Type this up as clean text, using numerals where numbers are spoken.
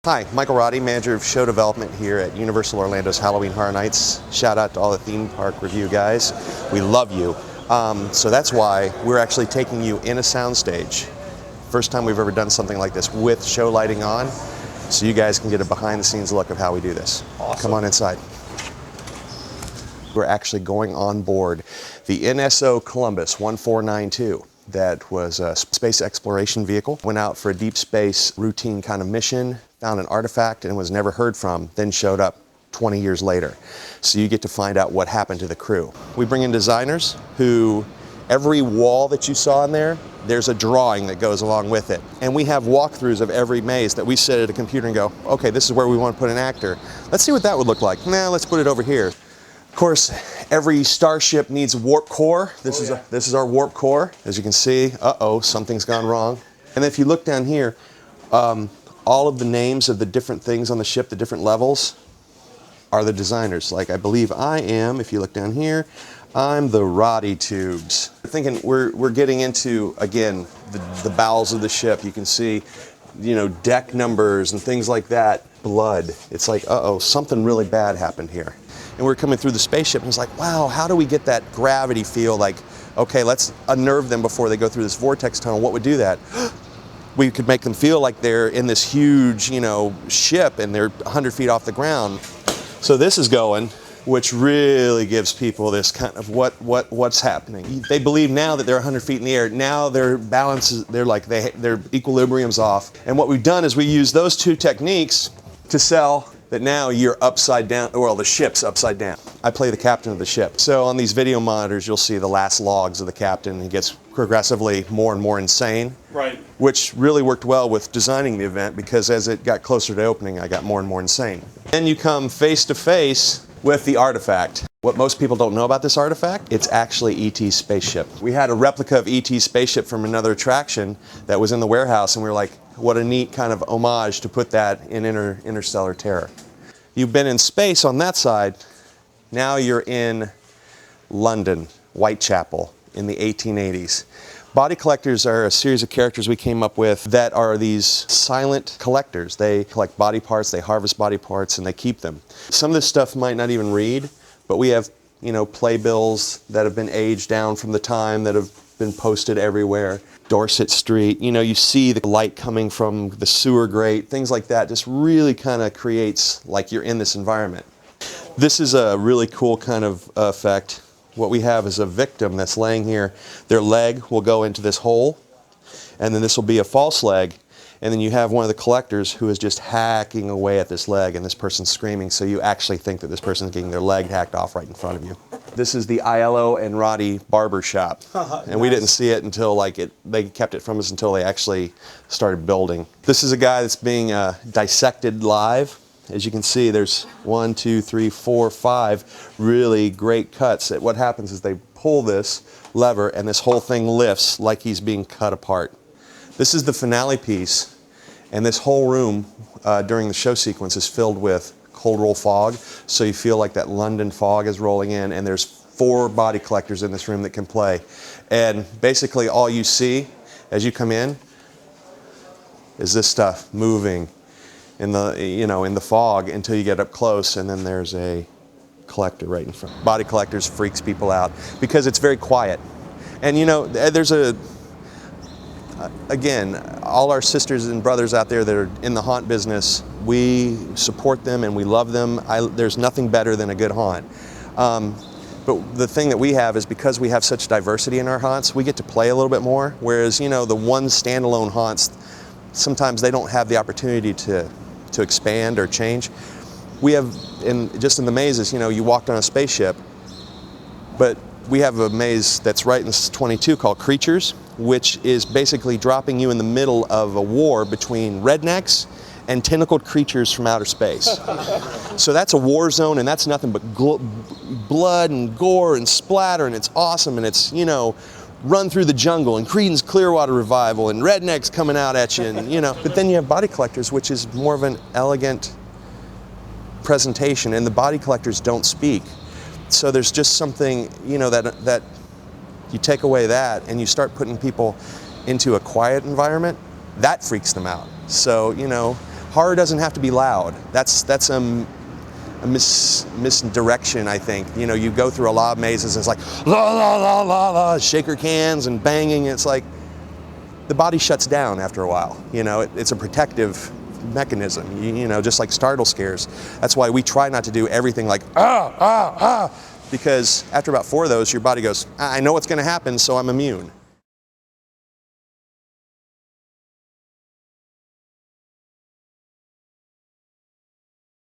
Hi, Michael Rowdy, manager of show development here at Universal Orlando's Halloween Horror Nights. Shout out to all the theme park review guys. We love you. So that's why we're actually taking you in a soundstage. First time we've ever done something like this with show lighting on, so you guys can get a behind the scenes look of how we do this. Awesome. Come on inside. We're actually going on board the NSO Columbus 1492. That was a space exploration vehicle. Went out for a deep space routine kind of mission, found an artifact and was never heard from, then showed up 20 years later. So you get to find out what happened to the crew. We bring in designers who, every wall that you saw in there, there's a drawing that goes along with it. And we have walkthroughs of every maze that we sit at a computer and go, okay, this is where we want to put an actor. Let's see what that would look like. Nah, let's put it over here. Of course, every starship needs a warp core. This is our warp core. As you can see, something's gone wrong. And if you look down here, all of the names of the different things on the ship, the different levels, are the designers. Like I believe I am, if you look down here, I'm the Rowdy Tubes. Thinking we're getting into, again, the bowels of the ship. You can see, deck numbers and things like that. Blood. It's like, something really bad happened here. And we're coming through the spaceship and it's like, wow, how do we get that gravity feel? Like, okay, let's unnerve them before they go through this vortex tunnel. What would do that? We could make them feel like they're in this huge, ship and they're 100 feet off the ground. So this is going, which really gives people this kind of what's happening. They believe now that they're 100 feet in the air. Now their balance is, their equilibrium's off. And what we've done is we use those two techniques to sell that now you're upside down, well, the ship's upside down. I play the captain of the ship. So on these video monitors, you'll see the last logs of the captain. He gets progressively more and more insane. Right. Which really worked well with designing the event because as it got closer to opening, I got more and more insane. Then you come face to face with the artifact. What most people don't know about this artifact, it's actually E.T.'s spaceship. We had a replica of E.T.'s spaceship from another attraction that was in the warehouse, and we were like, what a neat kind of homage to put that in Interstellar Terror. You've been in space on that side, now you're in London, Whitechapel, in the 1880s. Body collectors are a series of characters we came up with that are these silent collectors. They collect body parts, they harvest body parts, and they keep them. Some of this stuff might not even read, but we have, playbills that have been aged down from the time that have been posted everywhere. Dorset Street, you see the light coming from the sewer grate, things like that. Just really kind of creates like you're in this environment. This is a really cool kind of effect. What we have is a victim that's laying here. Their leg will go into this hole, and then this will be a false leg. And then you have one of the collectors who is just hacking away at this leg, and this person's screaming, so you actually think that this person's getting their leg hacked off right in front of you. This is the Ilo and Rowdy Barbershop. And we didn't see it until they kept it from us until they actually started building. This is a guy that's being dissected live. As you can see, there's 1, 2, 3, 4, 5 really great cuts. What happens is they pull this lever and this whole thing lifts like he's being cut apart. This is the finale piece, and this whole room during the show sequence is filled with cold roll fog, so you feel like that London fog is rolling in, and there's 4 body collectors in this room that can play. And basically all you see as you come in is this stuff moving in the fog until you get up close, and then there's a collector right in front. Body collectors freaks people out because it's very quiet. And there's again, all our sisters and brothers out there that are in the haunt business, we support them and we love them. There's nothing better than a good haunt. But the thing that we have is because we have such diversity in our haunts, we get to play a little bit more. Whereas, the one standalone haunts, sometimes they don't have the opportunity to expand or change. We have, just in the mazes, you walked on a spaceship, but we have a maze that's right in 22 called Creatures, which is basically dropping you in the middle of a war between rednecks and tentacled creatures from outer space. So that's a war zone, and that's nothing but blood and gore and splatter, and it's awesome, and it's, run through the jungle, and Creedence Clearwater Revival, and rednecks coming out at you, and But then you have body collectors, which is more of an elegant presentation, and the body collectors don't speak. So there's just something, that you take away that and you start putting people into a quiet environment, that freaks them out. So, Horror doesn't have to be loud. That's a misdirection, I think. You know, you go through a lot of mazes, and it's like la la la la la, shaker cans and banging. It's like the body shuts down after a while. You know, it's a protective mechanism. You know, just like startle scares. That's why we try not to do everything like because after about 4 of those, your body goes, I know what's going to happen, so I'm immune.